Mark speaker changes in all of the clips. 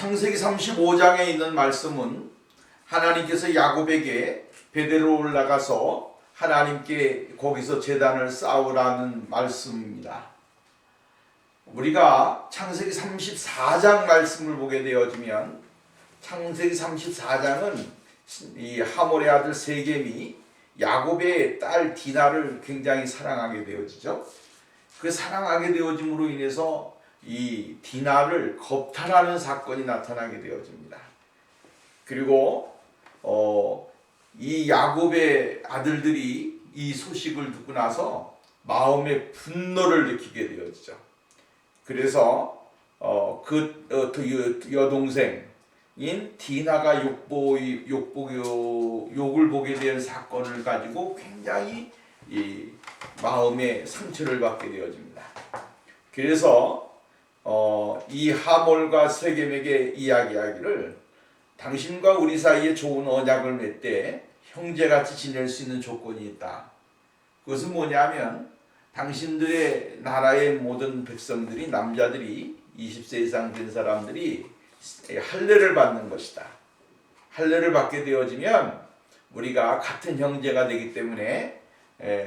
Speaker 1: 창세기 35장에 있는 말씀은 하나님께서 야곱에게 베델로 올라가서 하나님께 거기서 제단을 쌓으라는 말씀입니다. 우리가 창세기 34장 말씀을 보게 되어지면 창세기 34장은 이 하몰의 아들 세겜이 야곱의 딸 디나를 굉장히 사랑하게 되어지죠. 그 사랑하게 되어짐으로 인해서 이 디나를 겁탈하는 사건이 나타나게 되어집니다. 그리고 이 야곱의 아들들이 이 소식을 듣고 나서 마음의 분노를 느끼게 되어지죠. 그래서 그 여동생인 디나가 욕을 보게 된 사건을 가지고 굉장히 이 마음의 상처를 받게 되어집니다. 그래서 이 하몰과 세겜에게 이야기하기를 당신과 우리 사이에 좋은 언약을 맺되 형제같이 지낼 수 있는 조건이 있다. 그것은 뭐냐면 당신들의 나라의 모든 백성들이 남자들이 20세 이상 된 사람들이 할례를 받는 것이다. 할례를 받게 되어지면 우리가 같은 형제가 되기 때문에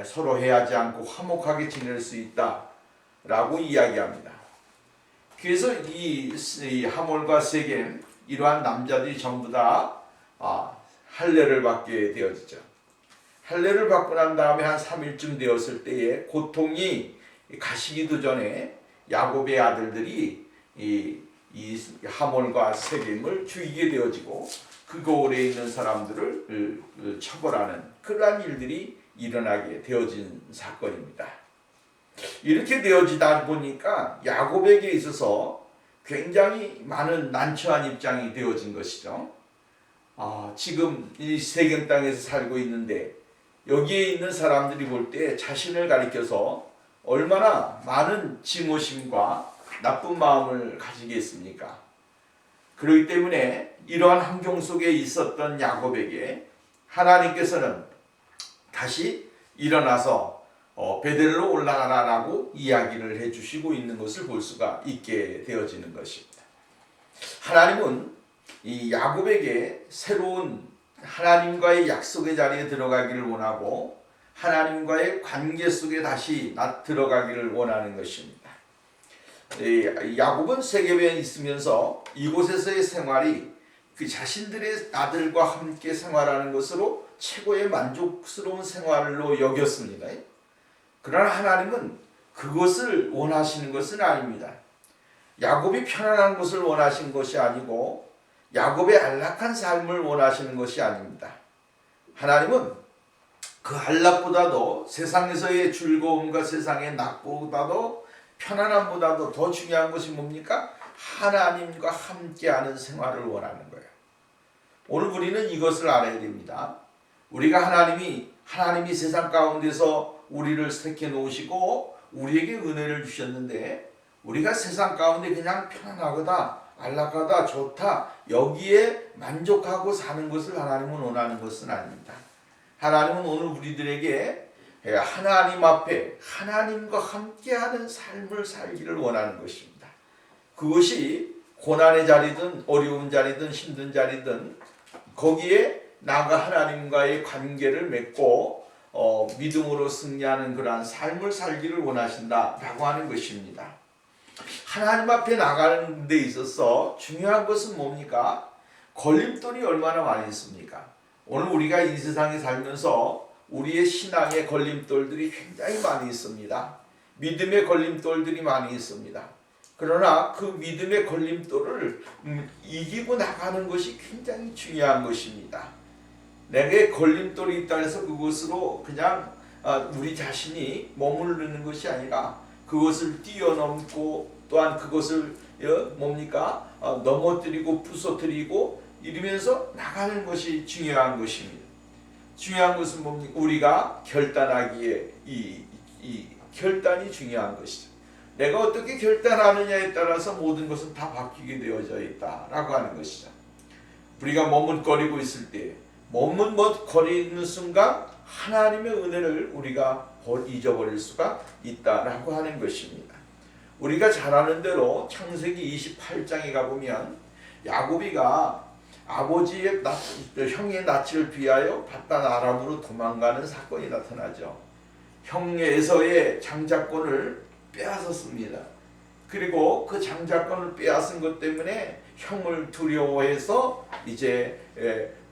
Speaker 1: 서로 해하지 않고 화목하게 지낼 수 있다 라고 이야기합니다. 그래서 이 하몰과 세겜 이러한 남자들이 전부 다 할례를 받게 되어지죠. 할례를 받고 난 다음에 한 3일쯤 되었을 때에 고통이 가시기도 전에 야곱의 아들들이 이 하몰과 세겜을 죽이게 되어지고 그 고을에 있는 사람들을 처벌하는 그러한 일들이 일어나게 되어진 사건입니다. 이렇게 되어지다 보니까 야곱에게 있어서 굉장히 많은 난처한 입장이 되어진 것이죠. 지금 이 세겜 땅에서 살고 있는데 여기에 있는 사람들이 볼 때 자신을 가리켜서 얼마나 많은 증오심과 나쁜 마음을 가지겠습니까? 그렇기 때문에 이러한 환경 속에 있었던 야곱에게 하나님께서는 다시 일어나서 베델로 올라가라라고 이야기를 해주시고 있는 것을 볼 수가 있게 되어지는 것입니다. 하나님은 이 야곱에게 새로운 하나님과의 약속의 자리에 들어가기를 원하고 하나님과의 관계 속에 다시 들어가기를 원하는 것입니다. 야곱은 세겜에 있으면서 이곳에서의 생활이 그 자신들의 아들과 함께 생활하는 것으로 최고의 만족스러운 생활로 여겼습니다. 그러나 하나님은 그것을 원하시는 것은 아닙니다. 야곱이 편안한 것을 원하신 것이 아니고 야곱의 안락한 삶을 원하시는 것이 아닙니다. 하나님은 그 안락보다도 세상에서의 즐거움과 세상의 낙보다도 편안함보다도 더 중요한 것이 뭡니까? 하나님과 함께하는 생활을 원하는 거예요. 오늘 우리는 이것을 알아야 됩니다. 우리가 하나님이 세상 가운데서 우리를 택해 놓으시고 우리에게 은혜를 주셨는데 우리가 세상 가운데 그냥 편안하거나 안락하다 좋다 여기에 만족하고 사는 것을 하나님은 원하는 것은 아닙니다. 하나님은 오늘 우리들에게 하나님 앞에 하나님과 함께하는 삶을 살기를 원하는 것입니다. 그것이 고난의 자리든 어려운 자리든 힘든 자리든 거기에 나가 하나님과의 관계를 맺고 믿음으로 승리하는 그러한 삶을 살기를 원하신다라고 하는 것입니다. 하나님 앞에 나가는 데 있어서 중요한 것은 뭡니까? 걸림돌이 얼마나 많이 있습니까? 오늘 우리가 이 세상에 살면서 우리의 신앙의 걸림돌들이 굉장히 많이 있습니다. 믿음의 걸림돌들이 많이 있습니다. 그러나 그 믿음의 걸림돌을 이기고 나가는 것이 굉장히 중요한 것입니다. 내게 걸림돌이 있다 해서 그것으로 그냥 우리 자신이 머무르는 것이 아니라 그것을 뛰어넘고 또한 그것을 넘어뜨리고 부서뜨리고 이러면서 나가는 것이 중요한 것입니다. 중요한 것은 뭡니까? 우리가 결단하기에 이 결단이 중요한 것이죠. 내가 어떻게 결단하느냐에 따라서 모든 것은 다 바뀌게 되어져 있다라고 하는 것이죠. 우리가 머뭇거리고 있을 때 머뭇거리는 순간 하나님의 은혜를 우리가 잊어버릴 수가 있다라고 하는 것입니다. 우리가 잘 아는 대로 창세기 28장에 가보면 야곱이가 아버지의 형의 낯을 피하여 바단 아람으로 도망가는 사건이 나타나죠. 형 에서의 장자권을 빼앗았습니다. 그리고 그 장자권을 빼앗은 것 때문에 형을 두려워해서 이제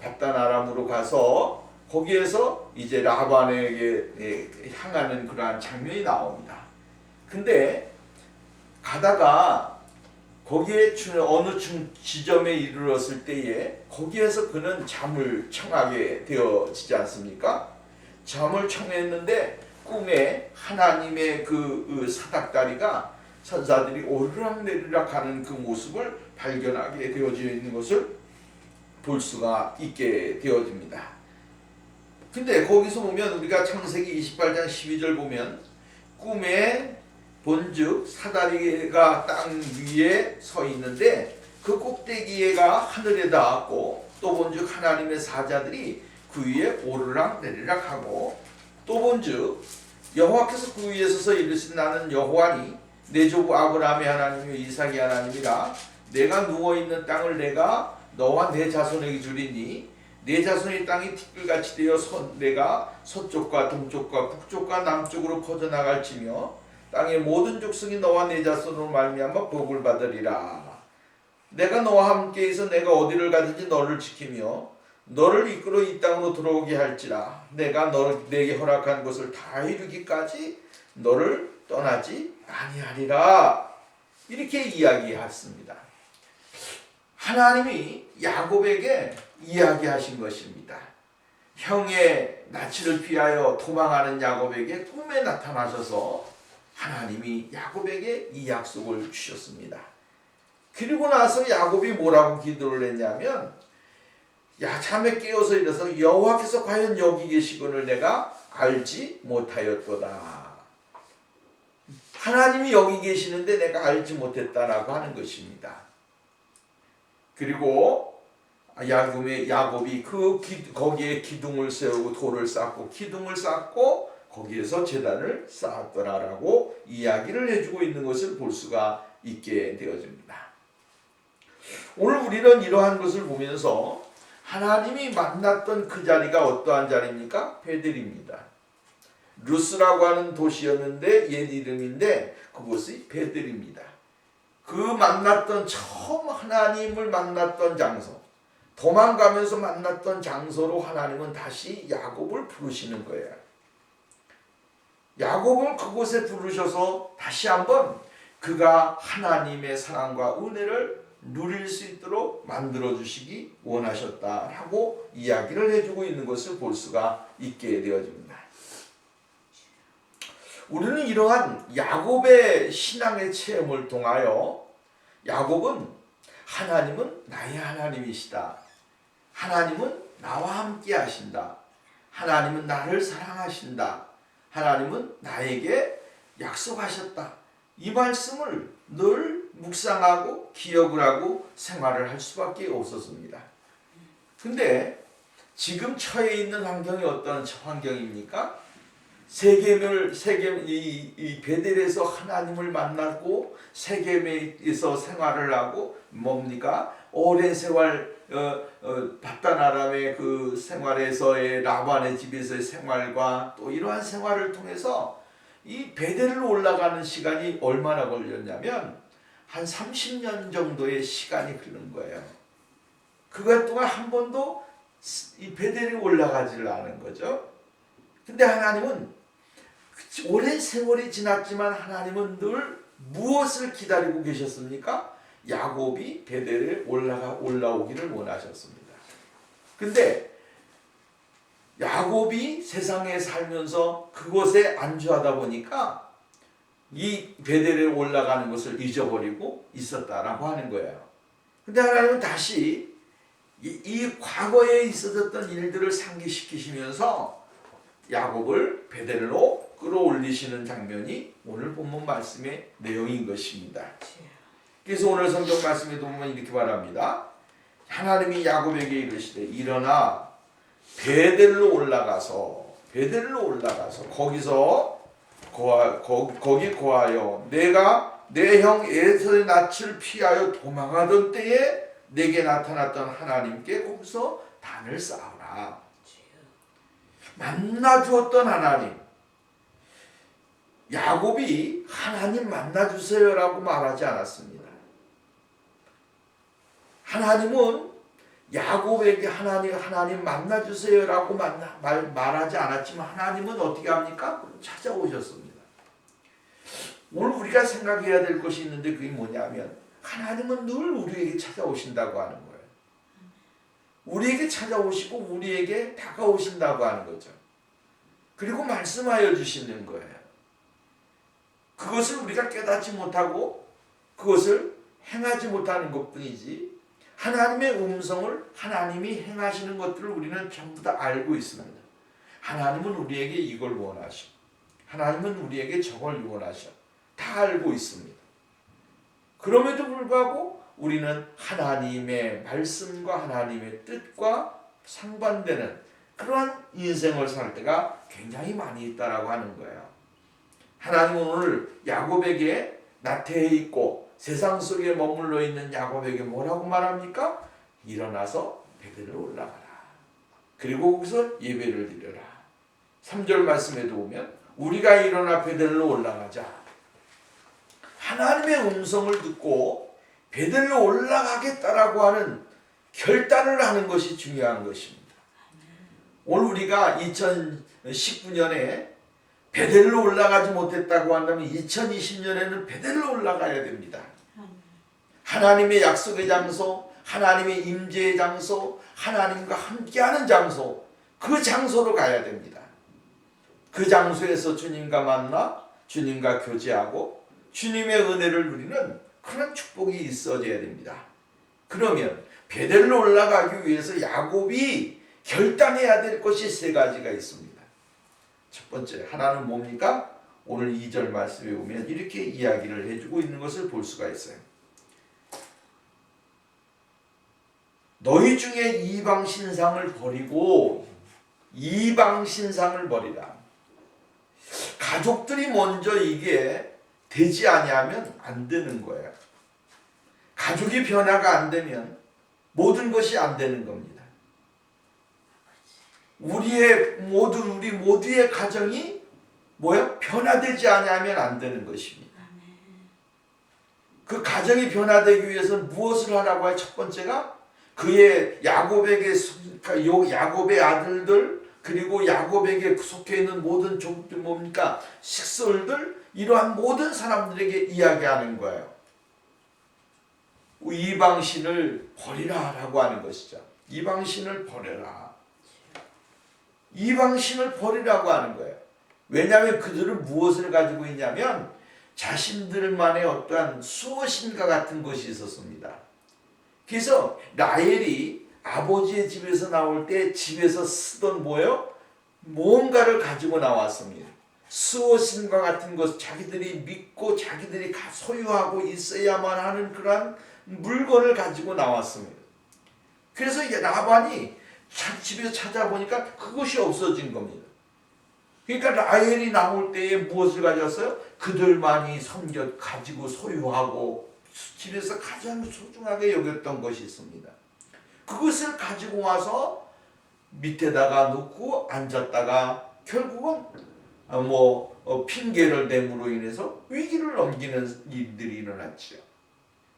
Speaker 1: 바단 아람으로 가서 거기에서 이제 라반에게 향하는 그러한 장면이 나옵니다. 근데 가다가 거기에 어느 지점에 이르렀을 때에 거기에서 그는 잠을 청하게 되어지지 않습니까? 잠을 청했는데 꿈에 하나님의 그 사닥다리가 천사들이 오르락내리락 하는 그 모습을 발견하게 되어져 있는 것을 볼 수가 있게 되어집니다. 근데 거기서 보면 우리가 창세기 28장 12절 보면 꿈에 본즉 사다리가 땅 위에 서 있는데 그 꼭대기가 하늘에 닿았고 또 본즉 하나님의 사자들이 그 위에 오르락 내리락 하고 또 본즉 여호와께서 그 위에 서서 이르신 나는 여호와니 내 조부 아브라함의 하나님이요 이삭의 하나님이라 내가 누워있는 땅을 내가 너와 내 자손에게 주리니 내 자손의 땅이 티끌같이 되어 내가 서쪽과 동쪽과 북쪽과 남쪽으로 퍼져나갈지며 땅의 모든 족속이 너와 내 자손으로 말미암아 복을 받으리라. 내가 너와 함께 있어 내가 어디를 가든지 너를 지키며 너를 이끌어 이 땅으로 들어오게 할지라. 내가 내게 허락한 것을 다 이루기까지 너를 떠나지 아니하리라. 이렇게 이야기했습니다. 하나님이 야곱에게 이야기하신 것입니다. 형의 낯을 피하여 도망하는 야곱에게 꿈에 나타나셔서 하나님이 야곱에게 이 약속을 주셨습니다. 그리고 나서 야곱이 뭐라고 기도를 했냐면 잠에 깨어서 일어서 여호와께서 과연 여기 계시거늘 내가 알지 못하였도다. 하나님이 여기 계시는데 내가 알지 못했다라고 하는 것입니다. 그리고 야곱이 거기에 기둥을 세우고 돌을 쌓고 기둥을 쌓고 거기에서 제단을 쌓았더라라고 이야기를 해주고 있는 것을 볼 수가 있게 되어집니다. 오늘 우리는 이러한 것을 보면서 하나님이 만났던 그 자리가 어떠한 자리입니까? 베델입니다. 루스라고 하는 도시였는데 옛 이름인데 그곳이 베델입니다. 그 만났던 처음 하나님을 만났던 장소, 도망가면서 만났던 장소로 하나님은 다시 야곱을 부르시는 거예요. 야곱을 그곳에 부르셔서 다시 한번 그가 하나님의 사랑과 은혜를 누릴 수 있도록 만들어주시기 원하셨다라고 이야기를 해주고 있는 것을 볼 수가 있게 되어집니다. 우리는 이러한 야곱의 신앙의 체험을 통하여 야곱은 하나님은 나의 하나님이시다. 하나님은 나와 함께 하신다. 하나님은 나를 사랑하신다. 하나님은 나에게 약속하셨다. 이 말씀을 늘 묵상하고 기억을 하고 생활을 할 수밖에 없었습니다. 근데 지금 처해 있는 환경이 어떤 환경입니까? 이 베델에서 하나님을 만나고 세겜에서 생활을 하고 뭡니까? 오랜 세월 바단 아람의 그 생활에서의 라반의 집에서의 생활과 또 이러한 생활을 통해서 이 베델로 올라가는 시간이 얼마나 걸렸냐면 한 30년 정도의 시간이 흐른 거예요. 그것 동안 한 번도 이 베델에 올라가지를 않은 거죠. 근데 하나님은 오랜 세월이 지났지만 하나님은 늘 무엇을 기다리고 계셨습니까? 야곱이 베델에 올라오기를 원하셨습니다. 근데 야곱이 세상에 살면서 그곳에 안주하다 보니까 이 베델에 올라가는 것을 잊어버리고 있었다라고 하는 거예요. 근데 하나님은 다시 이 과거에 있어졌던 일들을 상기시키시면서 야곱을 베델로 끌어올리시는 장면이 오늘 본문 말씀의 내용인 것입니다. 그래서 오늘 성경 말씀에 보면 이렇게 말합니다. 하나님이 야곱에게 이르시되 일어나 베델로 올라가서 거기서 거기 거하여 내가 내 형 에서의 낯을 피하여 도망하던 때에 내게 나타났던 하나님께 거기서 단을 쌓아라. 만나주었던 하나님. 야곱이 하나님 만나주세요라고 말하지 않았습니다. 하나님은 야곱에게 하나님 만나주세요라고 말하지 않았지만 하나님은 어떻게 합니까? 찾아오셨습니다. 오늘 우리가 생각해야 될 것이 있는데 그게 뭐냐면 하나님은 늘 우리에게 찾아오신다고 하는 거예요. 우리에게 찾아오시고 우리에게 다가오신다고 하는 거죠. 그리고 말씀하여 주시는 거예요. 그것을 우리가 깨닫지 못하고 그것을 행하지 못하는 것뿐이지 하나님의 음성을 하나님이 행하시는 것들을 우리는 전부 다 알고 있습니다. 하나님은 우리에게 이걸 원하셔. 하나님은 우리에게 저걸 원하셔. 다 알고 있습니다. 그럼에도 불구하고 우리는 하나님의 말씀과 하나님의 뜻과 상반되는 그러한 인생을 살 때가 굉장히 많이 있다라고 하는 거예요. 하나님은 오늘 야곱에게 나태해 있고 세상 속에 머물러 있는 야곱에게 뭐라고 말합니까? 일어나서 베델로 올라가라. 그리고 거기서 예배를 드려라. 3절 말씀에도 보면 우리가 일어나 베델로 올라가자. 하나님의 음성을 듣고 베델로 올라가겠다라고 하는 결단을 하는 것이 중요한 것입니다. 오늘 우리가 2019년에 베델로 올라가지 못했다고 한다면 2020년에는 베델로 올라가야 됩니다. 하나님의 약속의 장소, 하나님의 임재의 장소, 하나님과 함께하는 장소, 그 장소로 가야 됩니다. 그 장소에서 주님과 만나 주님과 교제하고 주님의 은혜를 누리는 그런 축복이 있어져야 됩니다. 그러면 베델로 올라가기 위해서 야곱이 결단해야 될 것이 세 가지가 있습니다. 첫 번째, 하나는 뭡니까? 오늘 2절 말씀에 보면 이렇게 이야기를 해주고 있는 것을 볼 수가 있어요. 너희 중에 이방 신상을 버리고 이방 신상을 버리라. 가족들이 먼저 이게 되지 아니하면 안 되는 거예요. 가족이 변화가 안 되면 모든 것이 안 되는 겁니다. 우리 모두의 가정이 변화되지 아니하면 안 되는 것입니다. 그 가정이 변화되기 위해서는 무엇을 하라고 해요? 첫 번째가 그의 야곱의 아들들 그리고 야곱에게 속해 있는 모든 종들 뭡니까? 식솔들 이러한 모든 사람들에게 이야기하는 거예요. 이방신을 버리라라고 하는 것이죠. 이방신을 버려라. 이방신을 버리라고 하는 거예요. 왜냐하면 그들은 무엇을 가지고 있냐면 자신들만의 어떠한 수호신과 같은 것이 있었습니다. 그래서 라헬이 아버지의 집에서 나올 때 집에서 쓰던 뭔가를 가지고 나왔습니다. 수호신과 같은 것, 자기들이 믿고 자기들이 소유하고 있어야만 하는 그러한 물건을 가지고 나왔습니다. 그래서 라반이 집에서 찾아보니까 그것이 없어진 겁니다. 그러니까 라헬이 나올 때에 무엇을 가졌어요? 그들만이 가지고 소유하고 집에서 가장 소중하게 여겼던 것이 있습니다. 그것을 가지고 와서 밑에다가 놓고 앉았다가 결국은 핑계를 댐으로 인해서 위기를 넘기는 일들이 일어났죠.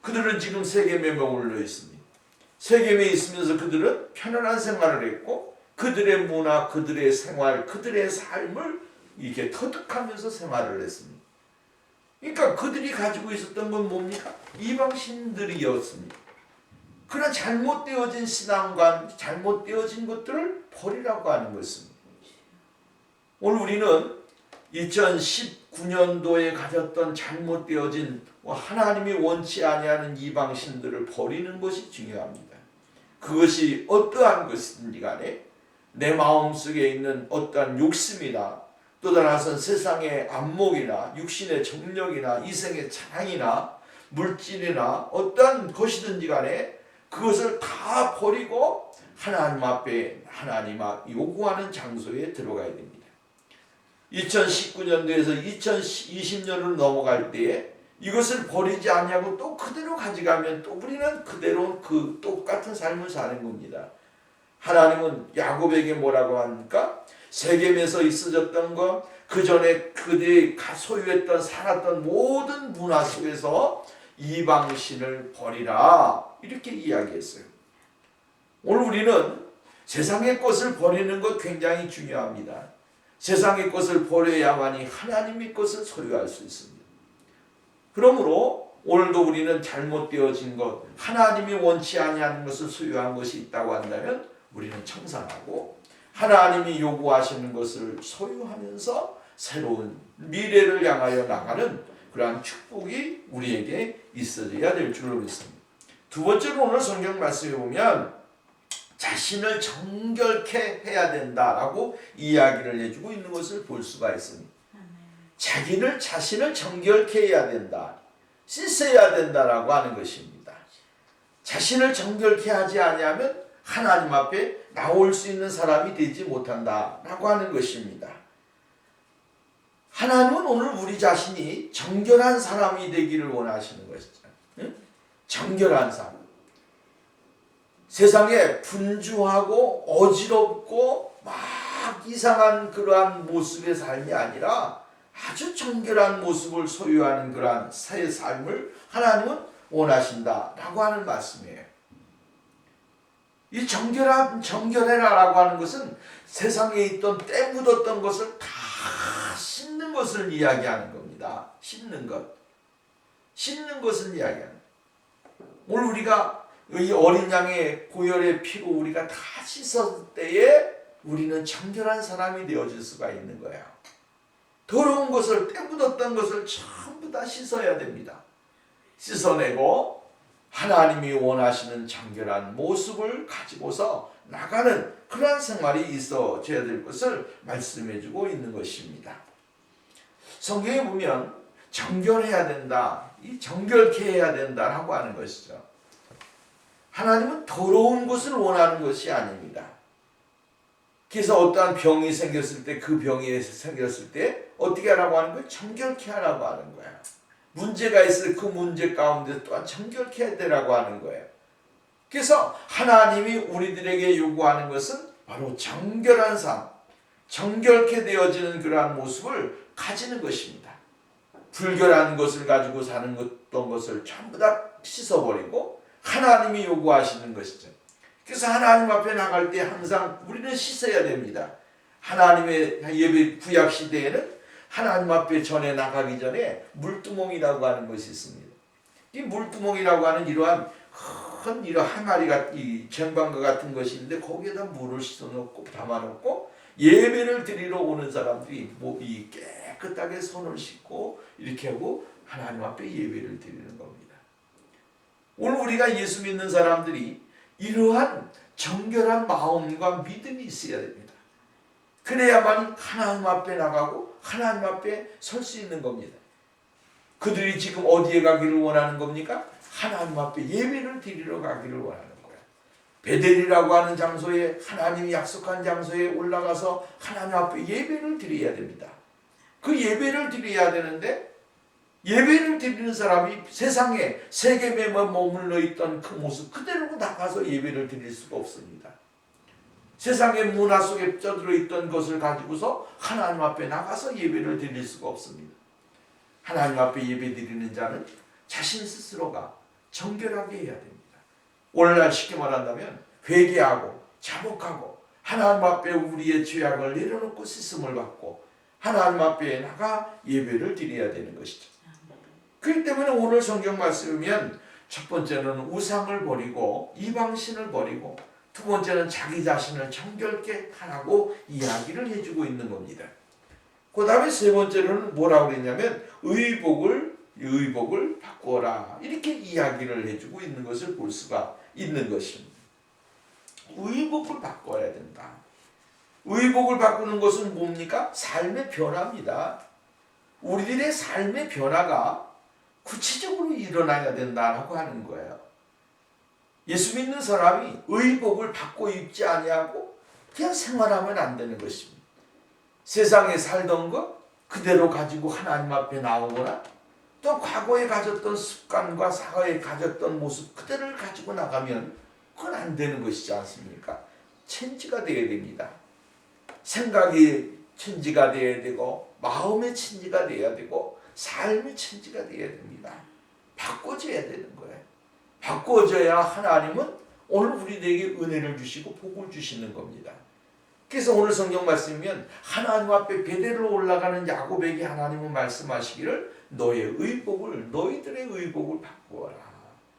Speaker 1: 그들은 지금 세겜에 머물러 있습니다. 세겜에 있으면서 그들은 편안한 생활을 했고 그들의 문화, 그들의 생활, 그들의 삶을 이렇게 터득하면서 생활을 했습니다. 그러니까 그들이 가지고 있었던 건 뭡니까? 이방신들이었습니다. 그런 잘못되어진 신앙관, 잘못되어진 것들을 버리라고 하는 것입니다. 오늘 우리는 2019년도에 가졌던 잘못되어진 하나님이 원치 아니하는 이방신들을 버리는 것이 중요합니다. 그것이 어떠한 것인지 간에 내 마음속에 있는 어떠한 욕심이나 또 다른 세상의 안목이나 육신의 정력이나 이생의 자랑이나 물질이나 어떠한 것이든지 간에 그것을 다 버리고 하나님 앞에 하나님 요구하는 장소에 들어가야 됩니다. 2019년도에서 2020년으로 넘어갈 때에 이것을 버리지 않냐고 또 그대로 가져가면 또 우리는 그대로 그 똑같은 삶을 사는 겁니다. 하나님은 야곱에게 뭐라고 합니까? 세겜에서 있어졌던 것, 그 전에 그들이 소유했던 살았던 모든 문화 속에서 이방신을 버리라 이렇게 이야기했어요. 오늘 우리는 세상의 것을 버리는 것 굉장히 중요합니다. 세상의 것을 버려야만이 하나님의 것을 소유할 수 있습니다. 그러므로 오늘도 우리는 잘못되어진 것, 하나님이 원치 아니하는 것을 소유한 것이 있다고 한다면 우리는 청산하고 하나님이 요구하시는 것을 소유하면서 새로운 미래를 향하여 나가는 그러한 축복이 우리에게 있어야 될 줄로 믿습니다. 두 번째로 오늘 성경 말씀에 보면 자신을 정결케 해야 된다라고 이야기를 해주고 있는 것을 볼 수가 있습니다. 자신을 정결케 해야 된다, 씻어야 된다라고 하는 것입니다. 자신을 정결케 하지 아니하면 하나님 앞에 나올 수 있는 사람이 되지 못한다라고 하는 것입니다. 하나님은 오늘 우리 자신이 정결한 사람이 되기를 원하시는 것이죠. 응? 정결한 사람. 세상에 분주하고 어지럽고 막 이상한 그러한 모습의 삶이 아니라 아주 정결한 모습을 소유하는 그러한 새 삶을 하나님은 원하신다라고 하는 말씀이에요. 이 정결해라라고 하는 것은 세상에 있던 때 묻었던 것을 다 씻는 것을 이야기하는 겁니다. 씻는 것을 이야기하는. 오늘 우리가 이 어린 양의 고열의 피로 우리가 다 씻었을 때에 우리는 정결한 사람이 되어질 수가 있는 거예요. 더러운 것을, 때 묻었던 것을 전부 다 씻어야 됩니다. 씻어내고 하나님이 원하시는 정결한 모습을 가지고서 나가는 그러한 생활이 있어져야 될 것을 말씀해주고 있는 것입니다. 성경에 보면 정결해야 된다, 이 정결케 해야 된다라고 하는 것이죠. 하나님은 더러운 것을 원하는 것이 아닙니다. 그래서 어떠한 병이 생겼을 때 그 병이 생겼을 때 어떻게 하라고 하는 거예요? 정결케 하라고 하는 거예요. 문제가 있을 그 문제 가운데 또한 정결케 해야 되라고 하는 거예요. 그래서 하나님이 우리들에게 요구하는 것은 바로 정결한 삶, 정결케 되어지는 그러한 모습을 가지는 것입니다. 불결한 것을 가지고 사는 어떤 것을 전부 다 씻어버리고 하나님이 요구하시는 것이죠. 그래서 하나님 앞에 나갈 때 항상 우리는 씻어야 됩니다. 하나님의 예배 구약 시대에는 하나님 앞에 전에 나가기 전에 물두멍이라고 하는 것이 있습니다. 이 물두멍이라고 하는 이러한 큰 이런 항아리가 이 쟁반과 같은 것이 있는데 거기에다 물을 씻어놓고 담아놓고 예배를 드리러 오는 사람들이 이 깨끗하게 손을 씻고 이렇게 하고 하나님 앞에 예배를 드리는 겁니다. 오늘 우리가 예수 믿는 사람들이 이러한 정결한 마음과 믿음이 있어야 됩니다. 그래야만 하나님 앞에 나가고 하나님 앞에 설 수 있는 겁니다. 그들이 지금 어디에 가기를 원하는 겁니까? 하나님 앞에 예배를 드리러 가기를 원하는 거예요. 베델이라고 하는 장소에 하나님이 약속한 장소에 올라가서 하나님 앞에 예배를 드려야 됩니다. 그 예배를 드려야 되는데 예배를 드리는 사람이 세상에 세겜에만 머물러 있던 그 모습 그대로 나가서 예배를 드릴 수가 없습니다. 세상의 문화 속에 쩌들어 있던 것을 가지고서 하나님 앞에 나가서 예배를 드릴 수가 없습니다. 하나님 앞에 예배 드리는 자는 자신 스스로가 정결하게 해야 됩니다. 오늘날 쉽게 말한다면 회개하고 자복하고 하나님 앞에 우리의 죄악을 내려놓고 씻음을 받고 하나님 앞에 나가 예배를 드려야 되는 것이죠. 그렇기 때문에 오늘 성경 말씀이면 첫 번째는 우상을 버리고 이방신을 버리고 두 번째는 자기 자신을 정결케 하라고 이야기를 해주고 있는 겁니다. 그 다음에 세 번째로는 뭐라고 그랬냐면 의복을 바꾸어라 이렇게 이야기를 해주고 있는 것을 볼 수가 있는 것입니다. 의복을 바꿔야 된다. 의복을 바꾸는 것은 뭡니까? 삶의 변화입니다. 우리들의 삶의 변화가 구체적으로 일어나야 된다라고 하는 거예요. 예수 믿는 사람이 의복을 받고 입지 아니하고 그냥 생활하면 안 되는 것입니다. 세상에 살던 것 그대로 가지고 하나님 앞에 나오거나 또 과거에 가졌던 습관과 사회에 가졌던 모습 그대로를 가지고 나가면 그건 안 되는 것이지 않습니까? 체인지가 되어야 됩니다. 생각이 체인지가 되어야 되고 마음의 체인지가 되어야 되고 삶의 체인지가 되어야 됩니다. 바꿔줘야 되는 거예요. 바꿔줘야 하나님은 오늘 우리에게 은혜를 주시고 복을 주시는 겁니다. 그래서 오늘 성경 말씀이면 하나님 앞에 베델로 올라가는 야곱에게 하나님은 말씀하시기를 너의 의복을 너희들의 의복을 바꾸어라.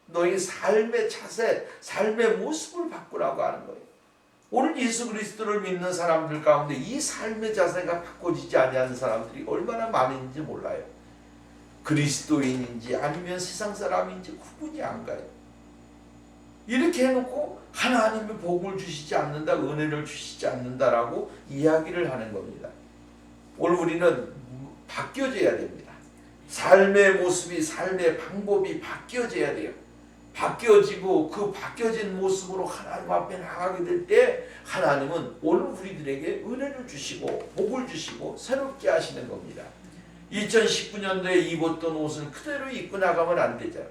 Speaker 1: 너희 삶의 자세, 삶의 모습을 바꾸라고 하는 거예요. 오늘 예수 그리스도를 믿는 사람들 가운데 이 삶의 자세가 바꿔지지 아니하는 사람들이 얼마나 많은지 몰라요. 그리스도인인지 아니면 세상 사람인지 구분이 안 가요. 이렇게 해놓고 하나님의 복을 주시지 않는다, 은혜를 주시지 않는다라고 이야기를 하는 겁니다. 오늘 우리는 바뀌어져야 됩니다. 삶의 모습이, 삶의 방법이 바뀌어져야 돼요. 바뀌어지고 그 바뀌어진 모습으로 하나님 앞에 나가게 될 때 하나님은 오늘 우리들에게 은혜를 주시고 복을 주시고 새롭게 하시는 겁니다. 2019년도에 입었던 옷을 그대로 입고 나가면 안 되잖아요.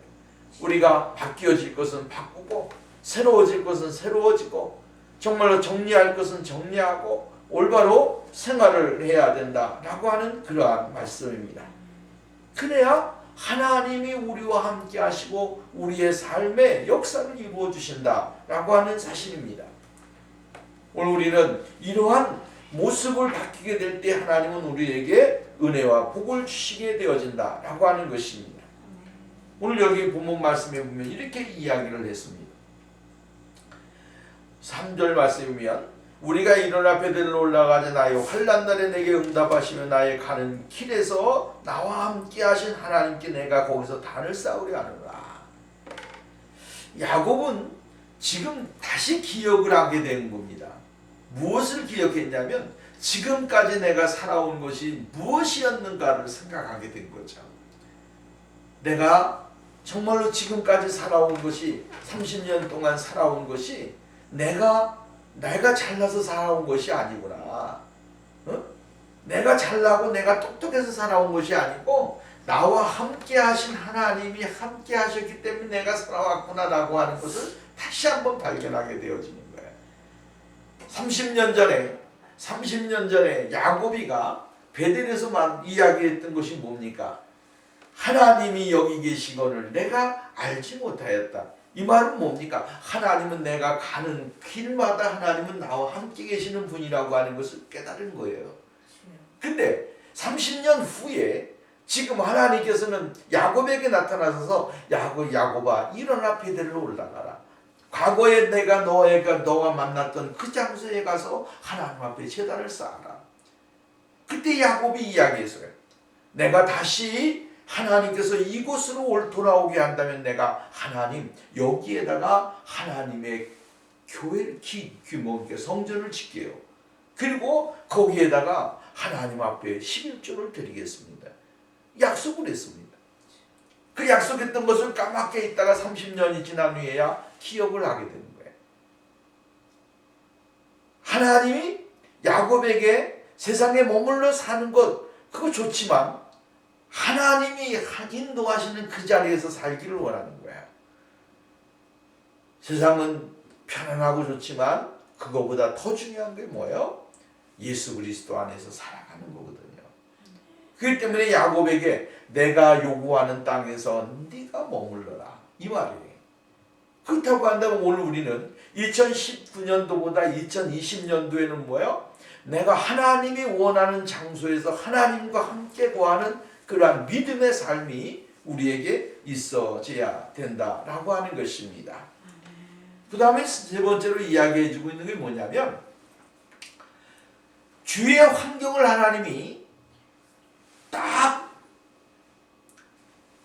Speaker 1: 우리가 바뀌어질 것은 바꾸고 새로워질 것은 새로워지고 정말로 정리할 것은 정리하고 올바로 생활을 해야 된다라고 하는 그러한 말씀입니다. 그래야 하나님이 우리와 함께 하시고 우리의 삶에 역사를 이루어 주신다라고 하는 사실입니다. 오늘 우리는 이러한 모습을 바뀌게 될 때 하나님은 우리에게 은혜와 복을 주시게 되어진다라고 하는 것입니다. 오늘 여기 본문 말씀에 보면 이렇게 이야기를 했습니다. 3절 말씀이면 우리가 일어나 베델로 올라가자 나의 환난 날에 내게 응답하시며 나의 가는 길에서 나와 함께 하신 하나님께 내가 거기서 단을 쌓으려 하노라. 야곱은 지금 다시 기억을 하게 된 겁니다. 무엇을 기억했냐면 지금까지 내가 살아온 것이 무엇이었는가를 생각하게 된 거죠. 내가 정말로 지금까지 살아온 것이 30년 동안 살아온 것이 내가 잘나서 살아온 것이 아니구나. 내가 잘나고 내가 똑똑해서 살아온 것이 아니고 나와 함께 하신 하나님이 함께 하셨기 때문에 내가 살아왔구나라고 하는 것을 다시 한번 발견하게 되어지는 거예요. 30년 전에 야곱이가 베델에서 이야기했던 것이 뭡니까? 하나님이 여기 계시거늘 내가 알지 못하였다. 이 말은 뭡니까? 하나님은 내가 가는 길마다 하나님은 나와 함께 계시는 분이라고 하는 것을 깨달은 거예요. 근데 30년 후에 지금 하나님께서는 야곱에게 나타나셔서 야곱아 일어나 베델로 올라가라. 과거에 내가 너가 만났던 그 장소에 가서 하나님 앞에 제단을 쌓아라. 그때 야곱이 이야기했어요. 내가 다시 하나님께서 이곳으로 돌아오게 한다면 내가 하나님 여기에다가 하나님의 교회를 성전을 짓게요. 그리고 거기에다가 하나님 앞에 11조를 드리겠습니다. 약속을 했습니다. 그 약속했던 것을 까맣게 있다가 30년이 지난 후에야 기억을 하게 되는 거예요. 하나님이 야곱에게 세상에 머물러 사는 것 그거 좋지만 하나님이 인도하시는 그 자리에서 살기를 원하는 거야. 세상은 편안하고 좋지만 그거보다 더 중요한 게 뭐예요? 예수 그리스도 안에서 살아가는 거거든요. 그렇기 때문에 야곱에게 내가 요구하는 땅에서 네가 머물러라 이 말이에요. 그렇다고 한다면 오늘 우리는 2019년도보다 2020년도에는 뭐예요? 내가 하나님이 원하는 장소에서 하나님과 함께 거하는 그러한 믿음의 삶이 우리에게 있어져야 된다라고 하는 것입니다. 그 다음에 세 번째로 이야기해 주고 있는 게 뭐냐면 주위의 환경을 하나님이 딱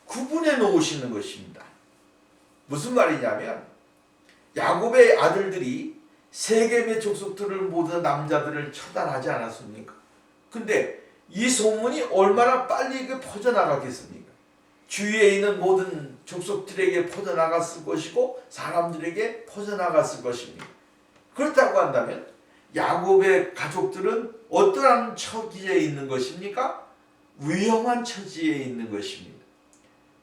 Speaker 1: 구분해 놓으시는 것입니다. 무슨 말이냐면 야곱의 아들들이 세겜의 족속들을 모든 남자들을 처단하지 않았습니까? 근데 이 소문이 얼마나 빨리 퍼져나가겠습니까? 주위에 있는 모든 족속들에게 퍼져나갔을 것이고 사람들에게 퍼져나갔을 것입니다. 그렇다고 한다면 야곱의 가족들은 어떠한 처지에 있는 것입니까? 위험한 처지에 있는 것입니다.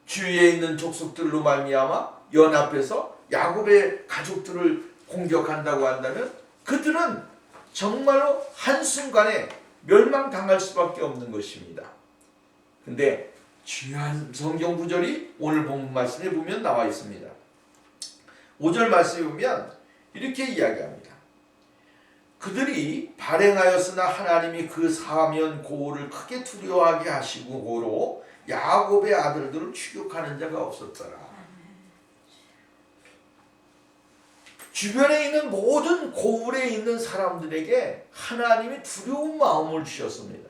Speaker 1: 주위에 있는 족속들로 말미암아 연합해서 야곱의 가족들을 공격한다고 한다면 그들은 정말로 한순간에 멸망당할 수밖에 없는 것입니다. 근데 중요한 성경 구절이 오늘 본문 말씀에 보면 나와 있습니다. 5절 말씀에 보면 이렇게 이야기합니다. 그들이 발행하였으나 하나님이 그 사면 고를 크게 두려워하게 하시고 고로 야곱의 아들들을 추격하는 자가 없었더라. 주변에 있는 모든 고을에 있는 사람들에게 하나님이 두려운 마음을 주셨습니다.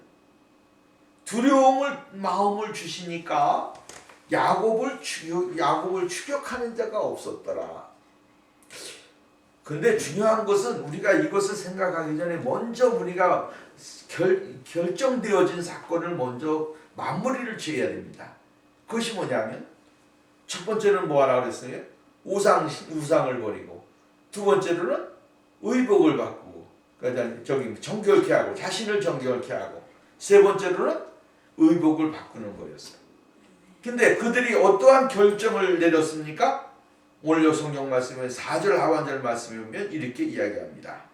Speaker 1: 두려움을 마음을 주시니까 야곱을 추격하는 자가 없었더라. 근데 중요한 것은 우리가 이것을 생각하기 전에 먼저 우리가 결정되어진 사건을 먼저 마무리를 지어야 됩니다. 그것이 뭐냐면 첫 번째는 뭐하라 그랬어요? 우상을 버리고, 두 번째로는 의복을 바꾸고, 그러니까 정결케 하고, 자신을 정결케 하고, 세 번째로는 의복을 바꾸는 거였어요. 근데 그들이 어떠한 결정을 내렸습니까? 오늘 성경 말씀에 4절 하반절 말씀에 보면 이렇게 이야기합니다.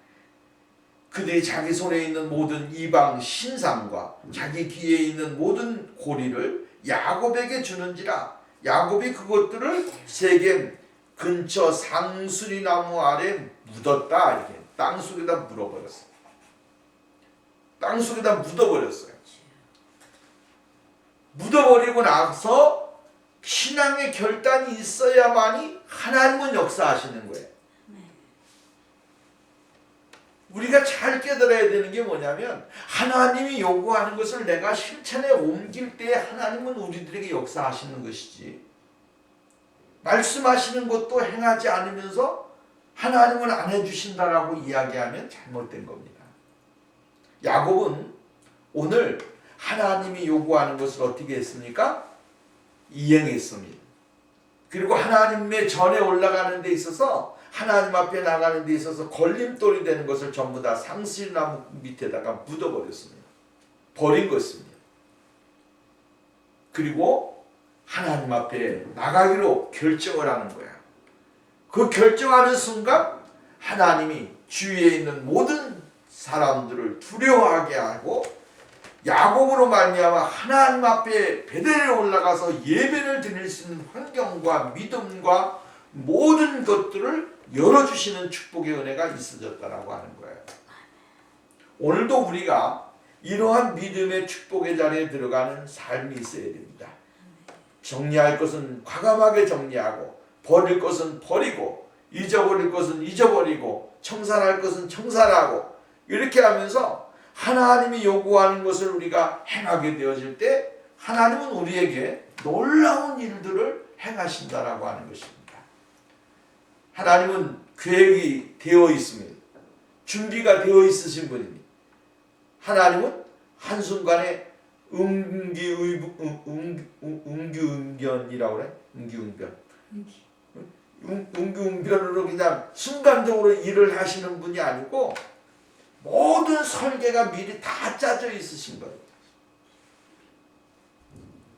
Speaker 1: 그들이 자기 손에 있는 모든 이방 신상과 자기 귀에 있는 모든 고리를 야곱에게 주는지라 야곱이 그것들을 세겜 근처 상수리 나무 아래 묻었다. 이렇게 땅속에다 물어버렸어요. 땅속에다 묻어버렸어요. 묻어버리고 나서 신앙의 결단이 있어야만이 하나님은 역사하시는 거예요. 우리가 잘 깨달아야 되는 게 뭐냐면 하나님이 요구하는 것을 내가 실천에 옮길 때 하나님은 우리들에게 역사하시는 것이지, 말씀하시는 것도 행하지 않으면서 하나님은 안 해주신다라고 이야기하면 잘못된 겁니다. 야곱은 오늘 하나님이 요구하는 것을 어떻게 했습니까? 이행했습니다. 그리고 하나님의 전에 올라가는 데 있어서 하나님 앞에 나가는 데 있어서 걸림돌이 되는 것을 전부 다 상실나무 밑에다가 묻어버렸습니다. 버린 것입니다. 그리고 하나님 앞에 나가기로 결정을 하는 거야. 그 결정하는 순간 하나님이 주위에 있는 모든 사람들을 두려워하게 하고 야곱으로 말미암아 하나님 앞에 베델에 올라가서 예배를 드릴 수 있는 환경과 믿음과 모든 것들을 열어주시는 축복의 은혜가 있어졌다라고 하는 거예요. 오늘도 우리가 이러한 믿음의 축복의 자리에 들어가는 삶이 있어야 됩니다. 정리할 것은 과감하게 정리하고, 버릴 것은 버리고, 잊어버릴 것은 잊어버리고, 청산할 것은 청산하고, 이렇게 하면서 하나님이 요구하는 것을 우리가 행하게 되어질 때 하나님은 우리에게 놀라운 일들을 행하신다라고 하는 것입니다. 하나님은 계획이 되어 있습니다. 준비가 되어 있으신 분입니다. 하나님은 한순간에 응규응변이라고 그래? 응규응변으로 그냥 순간적으로 일을 하시는 분이 아니고 모든 설계가 미리 다 짜져 있으신 거예요.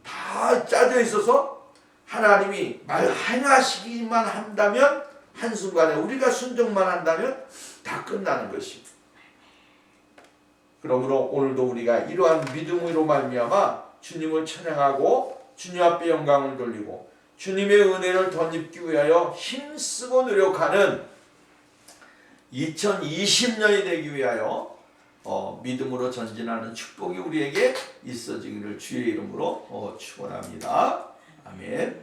Speaker 1: 다 짜져 있어서 하나님이 행하시기만 한다면 한순간에 우리가 순종만 한다면 다 끝나는 것입니다. 그러므로 오늘도 우리가 이러한 믿음으로 말미암아 주님을 찬양하고 주님 앞에 영광을 돌리고 주님의 은혜를 덧입기 위하여 힘쓰고 노력하는 2020년이 되기 위하여 믿음으로 전진하는 축복이 우리에게 있어지기를 주의 이름으로 축원합니다. 아멘.